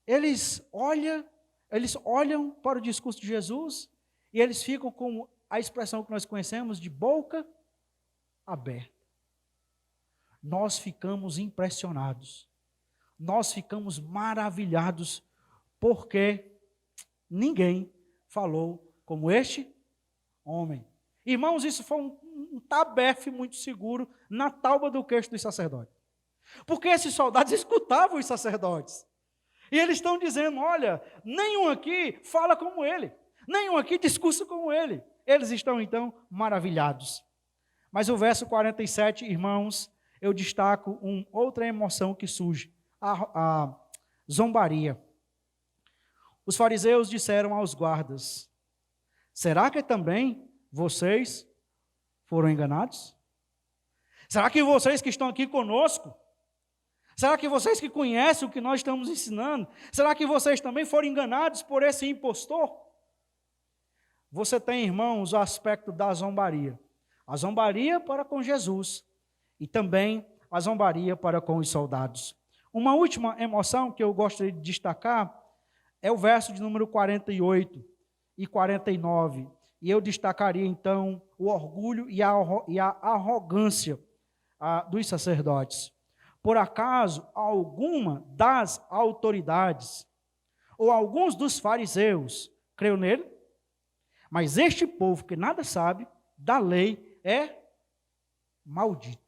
Eles olham para o discurso de Jesus e eles ficam com a expressão que nós conhecemos de boca aberta. Nós ficamos impressionados, nós ficamos maravilhados, porque ninguém falou como este homem. Irmãos, isso foi um tabefe muito seguro na tauba do queixo dos sacerdotes. Porque esses soldados escutavam os sacerdotes. E eles estão dizendo: olha, nenhum aqui fala como ele, nenhum aqui discursa como ele. Eles estão, então, maravilhados. Mas o verso 47, irmãos, eu destaco outra emoção que surge, a zombaria. Os fariseus disseram aos guardas: será que também vocês foram enganados? Será que vocês que estão aqui conosco, será que vocês que conhecem o que nós estamos ensinando, será que vocês também foram enganados por esse impostor? você tem, irmãos, o aspecto da zombaria. A zombaria para com Jesus e também a zombaria para com os soldados. Uma última emoção que eu gostaria de destacar é o verso de número 48 e 49. E eu destacaria, então, o orgulho e a arrogância dos sacerdotes. Por acaso, alguma das autoridades ou alguns dos fariseus creu nele? Mas este povo que nada sabe da lei é maldito.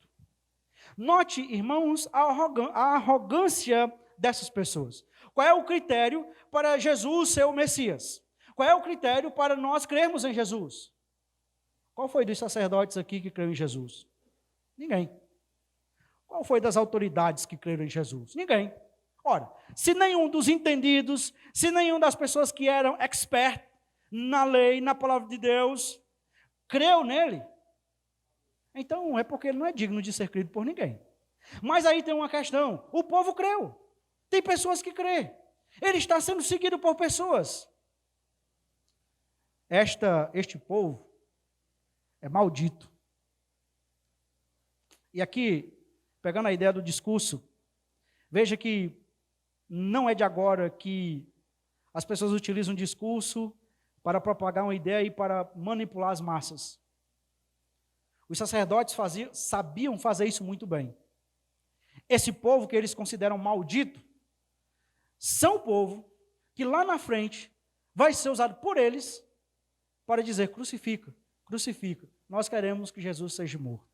Note, irmãos, a arrogância dessas pessoas. Qual é o critério para Jesus ser o Messias? Qual é o critério para nós crermos em Jesus? Qual foi dos sacerdotes aqui que creu em Jesus? Ninguém. Qual foi das autoridades que creram em Jesus? Ninguém. Ora, se nenhum dos entendidos, se nenhum das pessoas que eram expert na lei, na palavra de Deus, creu nele, então é porque ele não é digno de ser crido por ninguém. Mas aí tem uma questão, o povo creu, tem pessoas que crê, ele está sendo seguido por pessoas. Este povo é maldito. E aqui, pegando a ideia do discurso, veja que não é de agora que as pessoas utilizam o discurso para propagar uma ideia e para manipular as massas. Os sacerdotes sabiam fazer isso muito bem. Esse povo que eles consideram maldito, são o povo que lá na frente vai ser usado por eles para dizer: crucifica, crucifica. Nós queremos que Jesus seja morto.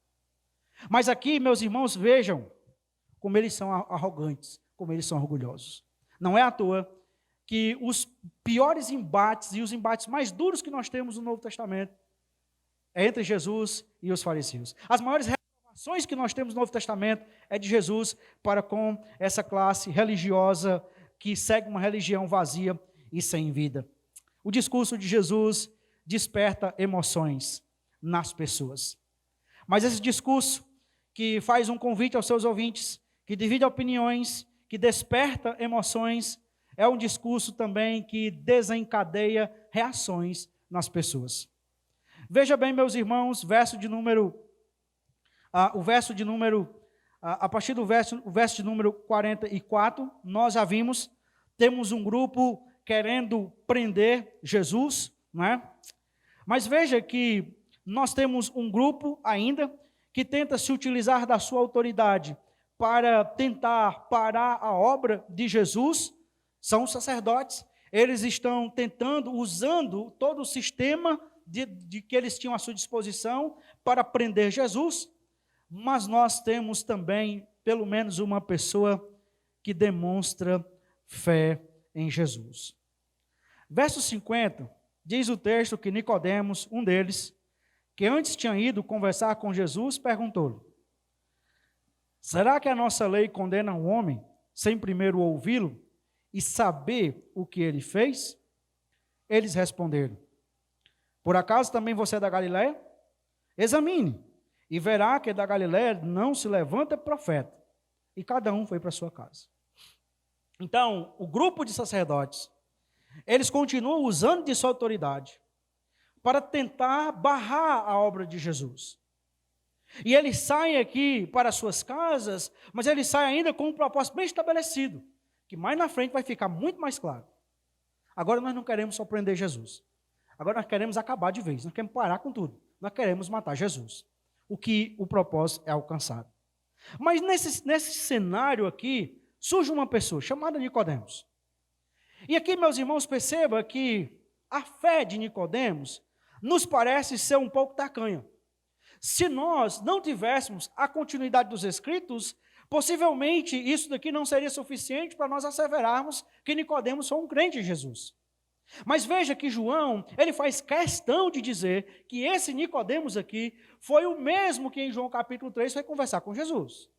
Mas aqui, meus irmãos, vejam como eles são arrogantes, como eles são orgulhosos. Não é à toa que os piores embates e os embates mais duros que nós temos no Novo Testamento é entre Jesus e os fariseus. As maiores reclamações que nós temos no Novo Testamento é de Jesus para com essa classe religiosa que segue uma religião vazia e sem vida. O discurso de Jesus desperta emoções nas pessoas. Mas esse discurso que faz um convite aos seus ouvintes, que divide opiniões, que desperta emoções, é um discurso também que desencadeia reações nas pessoas. Veja bem, meus irmãos, a partir do verso de número 44, nós já vimos, temos um grupo querendo prender Jesus, não é? Mas veja que nós temos um grupo ainda que tenta se utilizar da sua autoridade para tentar parar a obra de Jesus. São os sacerdotes, eles estão tentando, usando todo o sistema de que eles tinham à sua disposição para prender Jesus, mas nós temos também, pelo menos, uma pessoa que demonstra fé em Jesus. Verso 50, diz o texto que Nicodemos, um deles, que antes tinha ido conversar com Jesus, perguntou-lhe: será que a nossa lei condena um homem sem primeiro ouvi-lo e saber o que ele fez? Eles responderam: por acaso também você é da Galiléia? Examine, e verá que da Galiléia não se levanta profeta. E cada um foi para sua casa. Então, o grupo de sacerdotes, eles continuam usando de sua autoridade para tentar barrar a obra de Jesus. E eles saem aqui para suas casas, mas eles saem ainda com um propósito bem estabelecido, que mais na frente vai ficar muito mais claro. Agora nós não queremos só prender Jesus. Agora nós queremos acabar de vez, nós queremos parar com tudo. Nós queremos matar Jesus. O propósito é alcançado. Mas nesse cenário aqui, surge uma pessoa chamada Nicodemos. E aqui, meus irmãos, perceba que a fé de Nicodemos nos parece ser um pouco tacanha. Se nós não tivéssemos a continuidade dos Escritos, possivelmente isso daqui não seria suficiente para nós asseverarmos que Nicodemos foi um crente em Jesus. Mas veja que João, ele faz questão de dizer que esse Nicodemos aqui foi o mesmo que em João capítulo 3 foi conversar com Jesus.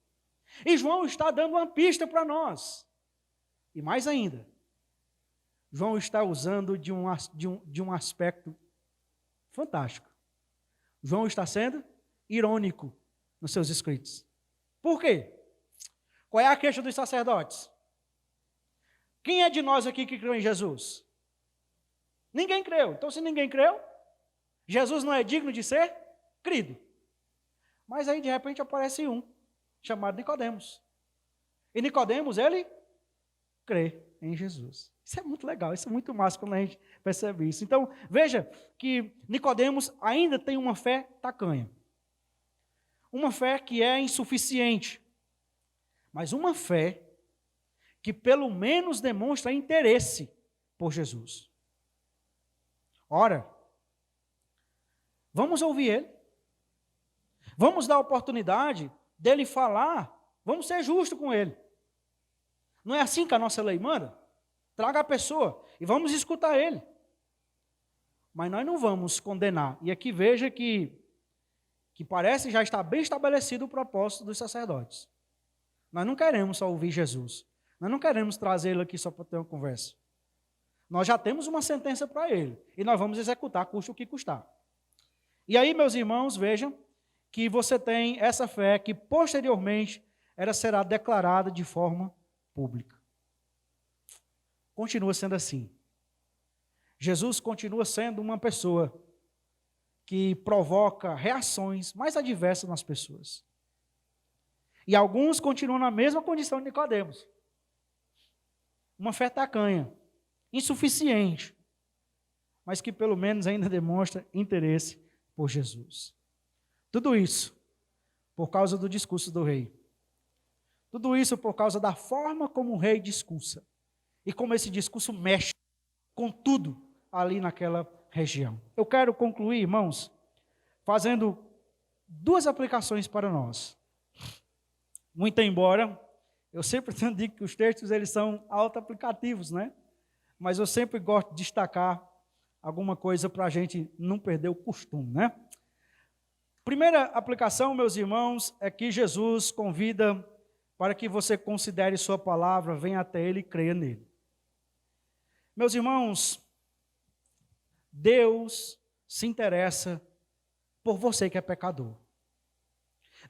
E João está dando uma pista para nós. E mais ainda, João está usando de um aspecto fantástico. João está sendo irônico nos seus escritos. Por quê? Qual é a queixa dos sacerdotes? Quem é de nós aqui que creu em Jesus? Ninguém creu. Então, se ninguém creu, Jesus não é digno de ser crido. Mas aí, de repente, aparece um, chamado Nicodemos. E Nicodemos, ele crê em Jesus. Isso é muito legal, isso é muito massa quando a gente percebe isso. Então, veja que Nicodemos ainda tem uma fé tacanha. Uma fé que é insuficiente. Mas uma fé que pelo menos demonstra interesse por Jesus. Ora, vamos ouvir ele. Vamos dar a oportunidade dele falar. Vamos ser justos com ele. Não é assim que a nossa lei manda? Traga a pessoa e vamos escutar ele. Mas nós não vamos condenar. E aqui veja que parece já estar bem estabelecido o propósito dos sacerdotes. Nós não queremos só ouvir Jesus. Nós não queremos trazê-lo aqui só para ter uma conversa. Nós já temos uma sentença para ele. E nós vamos executar, custe o que custar. E aí, meus irmãos, vejam que você tem essa fé que posteriormente será declarada de forma pública. Continua sendo assim. Jesus continua sendo uma pessoa que provoca reações mais adversas nas pessoas. E alguns continuam na mesma condição de Nicodemos. Uma fé tacanha, insuficiente, mas que pelo menos ainda demonstra interesse por Jesus. Tudo isso por causa do discurso do rei. Tudo isso por causa da forma como o rei discursa. E como esse discurso mexe com tudo ali naquela região. Eu quero concluir, irmãos, fazendo duas aplicações para nós. Muito embora, eu sempre digo que os textos eles são auto-aplicativos, né? Mas eu sempre gosto de destacar alguma coisa para a gente não perder o costume, né? Primeira aplicação, meus irmãos, é que Jesus convida para que você considere sua palavra, venha até Ele e creia nele. Meus irmãos, Deus se interessa por você que é pecador.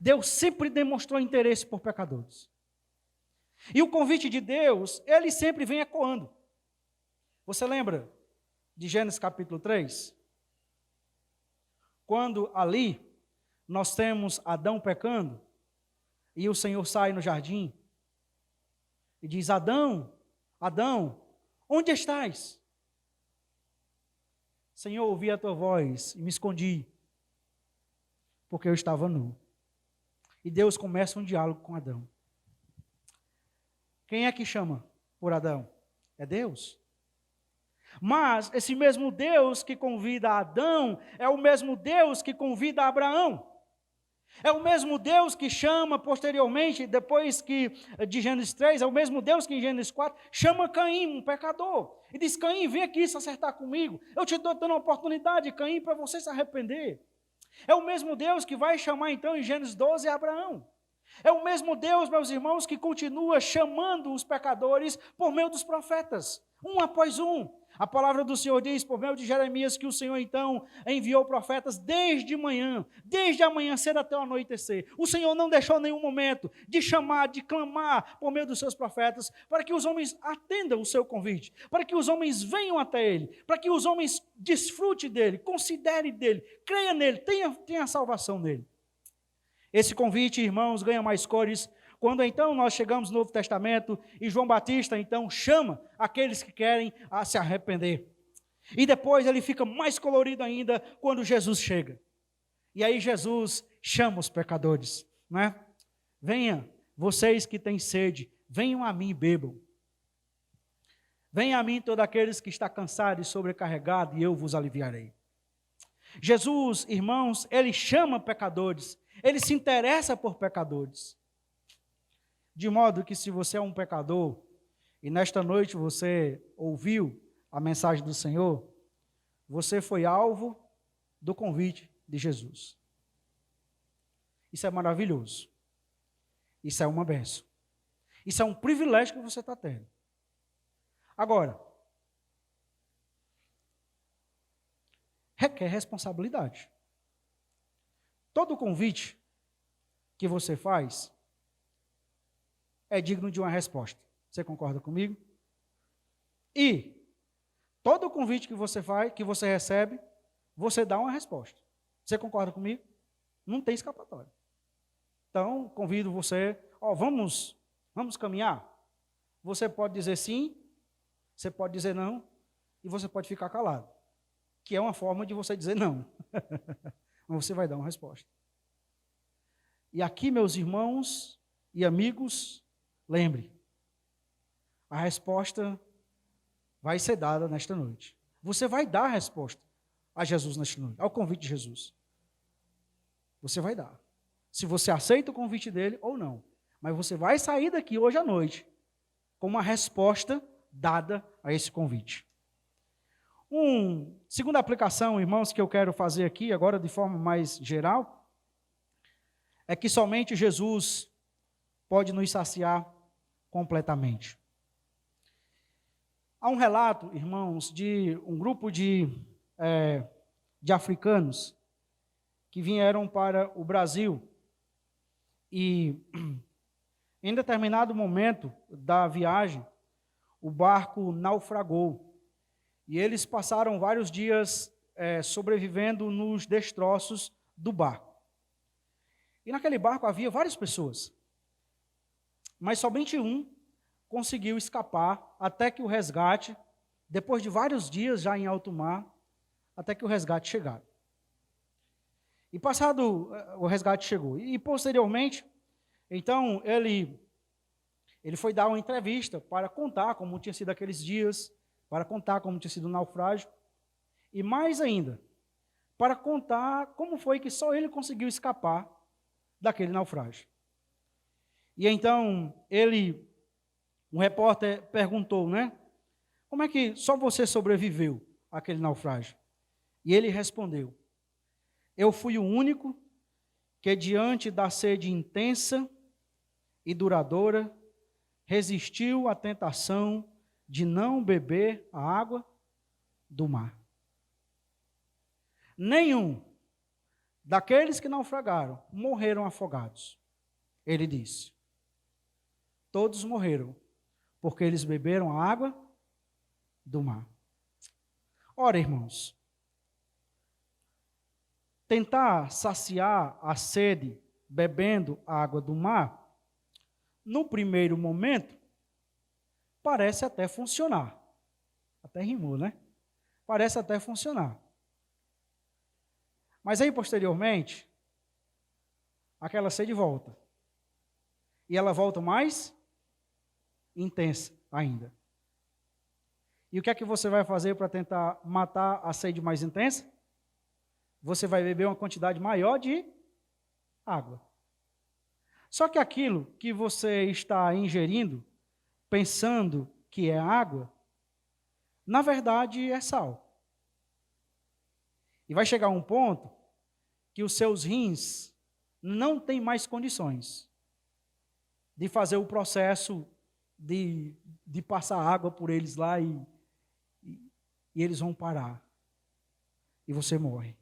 Deus sempre demonstrou interesse por pecadores. E o convite de Deus, ele sempre vem ecoando. Você lembra de Gênesis capítulo 3? Quando ali nós temos Adão pecando, e o Senhor sai no jardim e diz: Adão, Adão, onde estás? Senhor, ouvi a tua voz e me escondi, porque eu estava nu. E Deus começa um diálogo com Adão. Quem é que chama por Adão? É Deus. Mas esse mesmo Deus que convida Adão é o mesmo Deus que convida Abraão. É o mesmo Deus que chama posteriormente, depois que de Gênesis 3, é o mesmo Deus que em Gênesis 4 chama Caim, um pecador. E diz: Caim, vem aqui se acertar comigo. Eu te estou dando uma oportunidade, Caim, para você se arrepender. É o mesmo Deus que vai chamar então em Gênesis 12 Abraão. É o mesmo Deus, meus irmãos, que continua chamando os pecadores por meio dos profetas, um após um. A palavra do Senhor diz, por meio de Jeremias, que o Senhor então enviou profetas desde a manhã cedo até o anoitecer. O Senhor não deixou nenhum momento de chamar, de clamar por meio dos seus profetas, para que os homens atendam o seu convite, para que os homens venham até Ele, para que os homens desfrutem dEle, considerem dEle, creiam nele, tenham salvação nele. Esse convite, irmãos, ganha mais cores quando então nós chegamos no Novo Testamento e João Batista então chama aqueles que querem a se arrepender. E depois ele fica mais colorido ainda quando Jesus chega. E aí Jesus chama os pecadores, não é? Venha, vocês que têm sede, venham a mim e bebam. Venham a mim todos aqueles que estão cansados e sobrecarregados, e eu vos aliviarei. Jesus, irmãos, ele chama pecadores, ele se interessa por pecadores. De modo que se você é um pecador, e nesta noite você ouviu a mensagem do Senhor, você foi alvo do convite de Jesus. Isso é maravilhoso. Isso é uma bênção. Isso é um privilégio que você está tendo. Agora, requer responsabilidade. Todo convite que você faz é digno de uma resposta. Você concorda comigo? E todo convite que você faz, que você recebe, você dá uma resposta. Você concorda comigo? Não tem escapatória. Então, convido você, vamos caminhar? Você pode dizer sim, você pode dizer não, e você pode ficar calado, que é uma forma de você dizer não. Mas você vai dar uma resposta. E aqui, meus irmãos e amigos, lembre, a resposta vai ser dada nesta noite. Você vai dar a resposta a Jesus nesta noite, ao convite de Jesus. Você vai dar. Se você aceita o convite dele ou não. Mas você vai sair daqui hoje à noite com uma resposta dada a esse convite. Segunda aplicação, irmãos, que eu quero fazer aqui, agora de forma mais geral, é que somente Jesus pode nos saciar completamente. Há um relato, irmãos, de um grupo de africanos que vieram para o Brasil e, em determinado momento da viagem, o barco naufragou e eles passaram vários dias sobrevivendo nos destroços do barco. E naquele barco havia várias pessoas, mas somente um conseguiu escapar até que o resgate, depois de vários dias já em alto mar, até que o resgate chegaram. E passado, o resgate chegou. E posteriormente, então, ele foi dar uma entrevista para contar como tinha sido aqueles dias, para contar como tinha sido o naufrágio, e mais ainda, para contar como foi que só ele conseguiu escapar daquele naufrágio. E então, um repórter perguntou, como é que só você sobreviveu àquele naufrágio? E ele respondeu, eu fui o único que diante da sede intensa e duradoura, resistiu à tentação de não beber a água do mar. Nenhum daqueles que naufragaram morreram afogados. Ele disse, todos morreram porque eles beberam a água do mar. Ora, irmãos, tentar saciar a sede bebendo a água do mar, no primeiro momento, parece até funcionar. Até rimou, Parece até funcionar. Mas aí, posteriormente, aquela sede volta. E ela volta mais intensa ainda. E o que é que você vai fazer para tentar matar a sede mais intensa? Você vai beber uma quantidade maior de água. Só que aquilo que você está ingerindo, pensando que é água, na verdade é sal. E vai chegar um ponto que os seus rins não têm mais condições de fazer o processo de passar água por eles lá e eles vão parar. E você morre.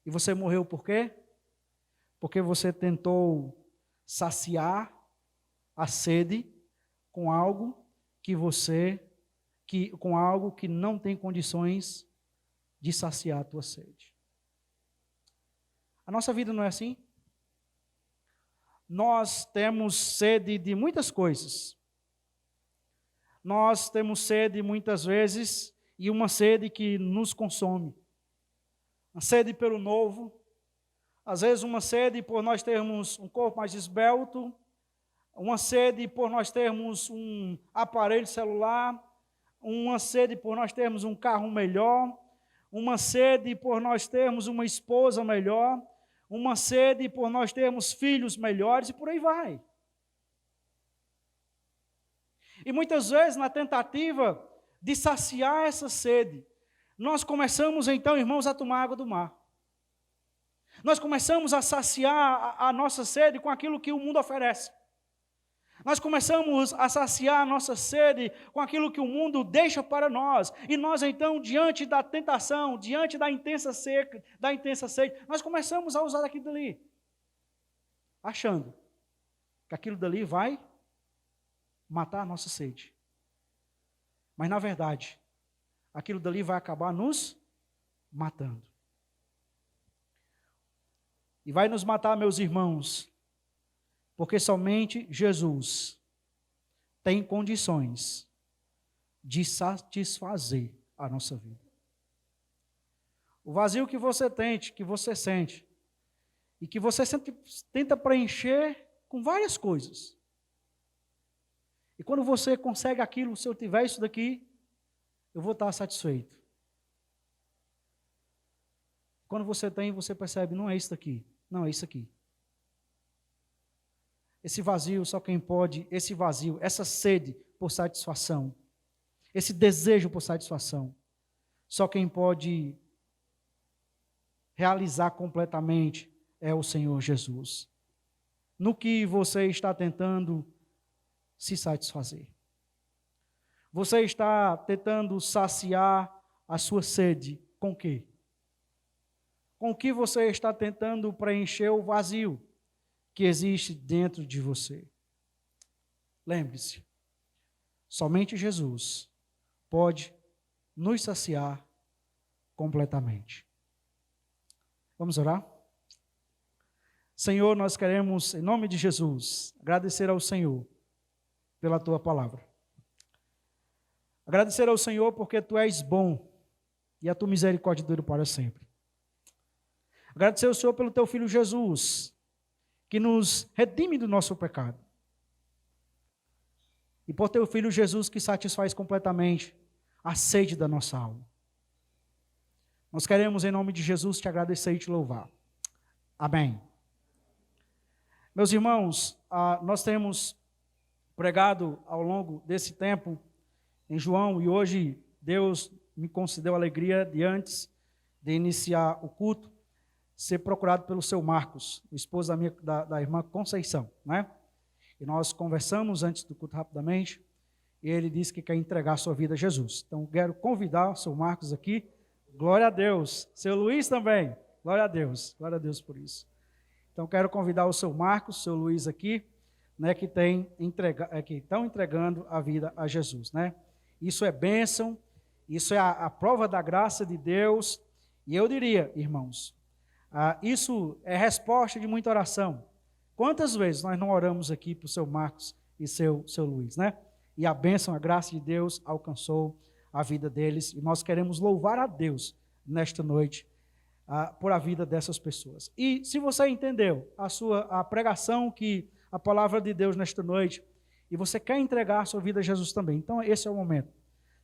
E você morreu por quê? Porque você tentou saciar a sede com algo com algo que não tem condições de saciar a tua sede. A nossa vida não é assim? Nós temos sede de muitas coisas. Nós temos sede muitas vezes e uma sede que nos consome. Uma sede pelo novo, às vezes uma sede por nós termos um corpo mais esbelto, uma sede por nós termos um aparelho celular, uma sede por nós termos um carro melhor, uma sede por nós termos uma esposa melhor, uma sede por nós termos filhos melhores e por aí vai. E muitas vezes na tentativa de saciar essa sede, nós começamos então, irmãos, a tomar água do mar. Nós começamos a saciar a nossa sede com aquilo que o mundo oferece. Nós começamos a saciar a nossa sede com aquilo que o mundo deixa para nós. E nós então, diante da tentação, diante da intensa sede, nós começamos a usar aquilo dali, achando que aquilo dali vai matar a nossa sede. Mas na verdade, aquilo dali vai acabar nos matando. E vai nos matar, meus irmãos, porque somente Jesus tem condições de satisfazer a nossa vida. O vazio que você sente, e que você sempre tenta preencher com várias coisas. E quando você consegue aquilo, se eu tiver isso daqui, eu vou estar satisfeito. Quando você tem, você percebe, não é isso daqui, não é isso aqui. Esse vazio, só quem pode, esse vazio, essa sede por satisfação, esse desejo por satisfação, só quem pode realizar completamente é o Senhor Jesus. No que você está tentando se satisfazer? Você está tentando saciar a sua sede com o quê? Com o que você está tentando preencher o vazio que existe dentro de você? Lembre-se, somente Jesus pode nos saciar completamente. Vamos orar? Senhor, nós queremos, em nome de Jesus, agradecer ao Senhor pela Tua palavra. Agradecer ao Senhor porque Tu és bom e a Tua misericórdia dura para sempre. Agradecer ao Senhor pelo Teu Filho Jesus, que nos redime do nosso pecado. E por Teu Filho Jesus que satisfaz completamente a sede da nossa alma. Nós queremos, em nome de Jesus, Te agradecer e Te louvar. Amém. Meus irmãos, nós temos pregado ao longo desse tempo em João, e hoje Deus me concedeu a alegria de, antes de iniciar o culto, ser procurado pelo seu Marcos, o esposo da irmã Conceição, né? E nós conversamos antes do culto rapidamente, e ele disse que quer entregar a sua vida a Jesus. Então, quero convidar o seu Marcos aqui. Glória a Deus. Seu Luiz também. Glória a Deus por isso. Então, quero convidar o seu Marcos, o seu Luiz aqui, né, que estão entregando a vida a Jesus, né? Isso é bênção, isso é a prova da graça de Deus, e eu diria, irmãos, isso é resposta de muita oração. Quantas vezes nós não oramos aqui para o seu Marcos e seu Luiz, né? E a bênção, a graça de Deus alcançou a vida deles, e nós queremos louvar a Deus nesta noite, por a vida dessas pessoas. E se você entendeu a pregação que a palavra de Deus nesta noite, e você quer entregar a sua vida a Jesus também, então esse é o momento.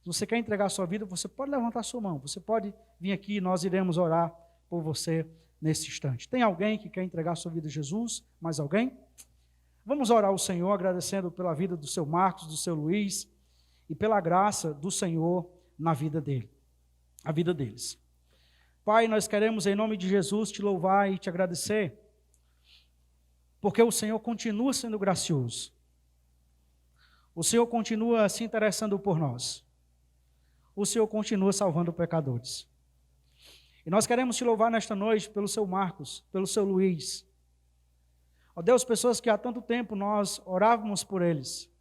Se você quer entregar a sua vida, você pode levantar a sua mão, você pode vir aqui e nós iremos orar por você nesse instante. Tem alguém que quer entregar a sua vida a Jesus? Mais alguém? Vamos orar ao Senhor, agradecendo pela vida do seu Marcos, do seu Luiz, e pela graça do Senhor na vida deles. Pai, nós queremos, em nome de Jesus, Te louvar e Te agradecer, porque o Senhor continua sendo gracioso. O Senhor continua se interessando por nós. O Senhor continua salvando pecadores. E nós queremos Te louvar nesta noite pelo seu Marcos, pelo seu Luiz. Ó Deus, pessoas que há tanto tempo nós orávamos por eles,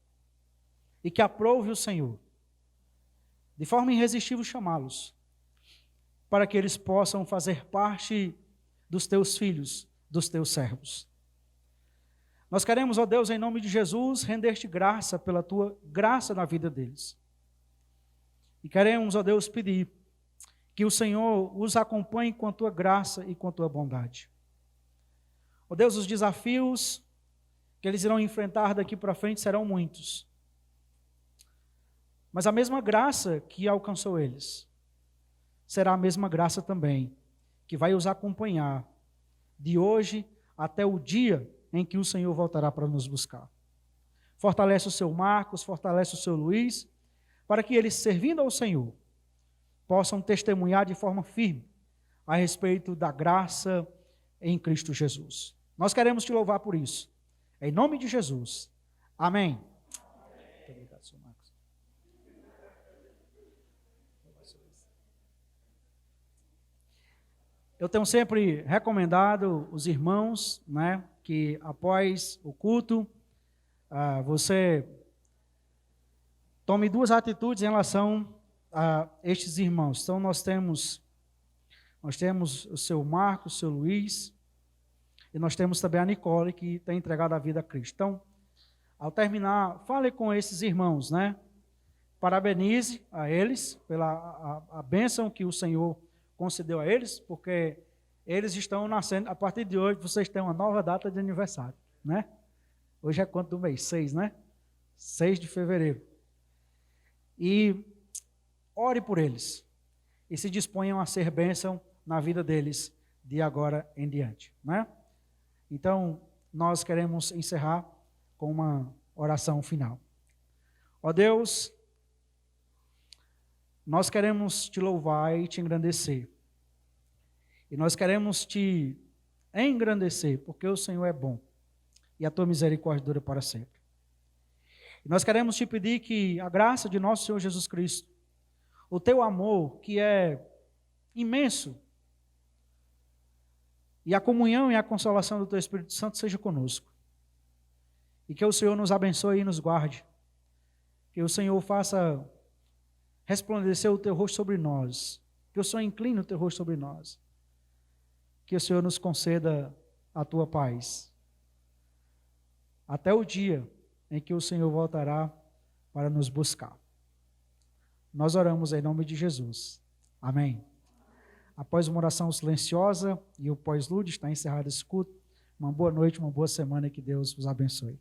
e que aprove o Senhor, de forma irresistível chamá-los, para que eles possam fazer parte dos Teus filhos, dos Teus servos. Nós queremos, ó Deus, em nome de Jesus, render-Te graça pela Tua graça na vida deles. E queremos, ó Deus, pedir que o Senhor os acompanhe com a Tua graça e com a Tua bondade. Ó Deus, os desafios que eles irão enfrentar daqui para frente serão muitos. Mas a mesma graça que alcançou eles, será a mesma graça também, que vai os acompanhar de hoje até o dia em que o Senhor voltará para nos buscar. Fortalece o seu Marcos, fortalece o seu Luiz, para que eles, servindo ao Senhor, possam testemunhar de forma firme a respeito da graça em Cristo Jesus. Nós queremos Te louvar por isso. Em nome de Jesus. Amém. Muito obrigado, seu Marcos. Eu tenho sempre recomendado os irmãos, né, que após o culto, você tome duas atitudes em relação a estes irmãos. Então, nós temos nós temos o seu Marcos, o seu Luiz, e nós temos também a Nicole, que tem entregado a vida a Cristo. Então, ao terminar, fale com esses irmãos, né? Parabenize a eles pela a bênção que o Senhor concedeu a eles, porque eles estão nascendo, a partir de hoje, vocês têm uma nova data de aniversário, né? Hoje é quanto do mês? 6, né? 6 de fevereiro. E ore por eles. E se disponham a ser bênção na vida deles de agora em diante, né? Então, nós queremos encerrar com uma oração final. Ó Deus, nós queremos te louvar e te engrandecer. E nós queremos te engrandecer, porque o Senhor é bom e a tua misericórdia dura para sempre. E nós queremos te pedir que a graça de nosso Senhor Jesus Cristo, o teu amor, que é imenso, e a comunhão e a consolação do teu Espírito Santo seja conosco. E que o Senhor nos abençoe e nos guarde. Que o Senhor faça resplandecer o teu rosto sobre nós. Que o Senhor incline o teu rosto sobre nós. Que o Senhor nos conceda a tua paz. Até o dia em que o Senhor voltará para nos buscar. Nós oramos em nome de Jesus. Amém. Após uma oração silenciosa e o pós-lude, está encerrado esse culto. Uma boa noite, uma boa semana e que Deus os abençoe.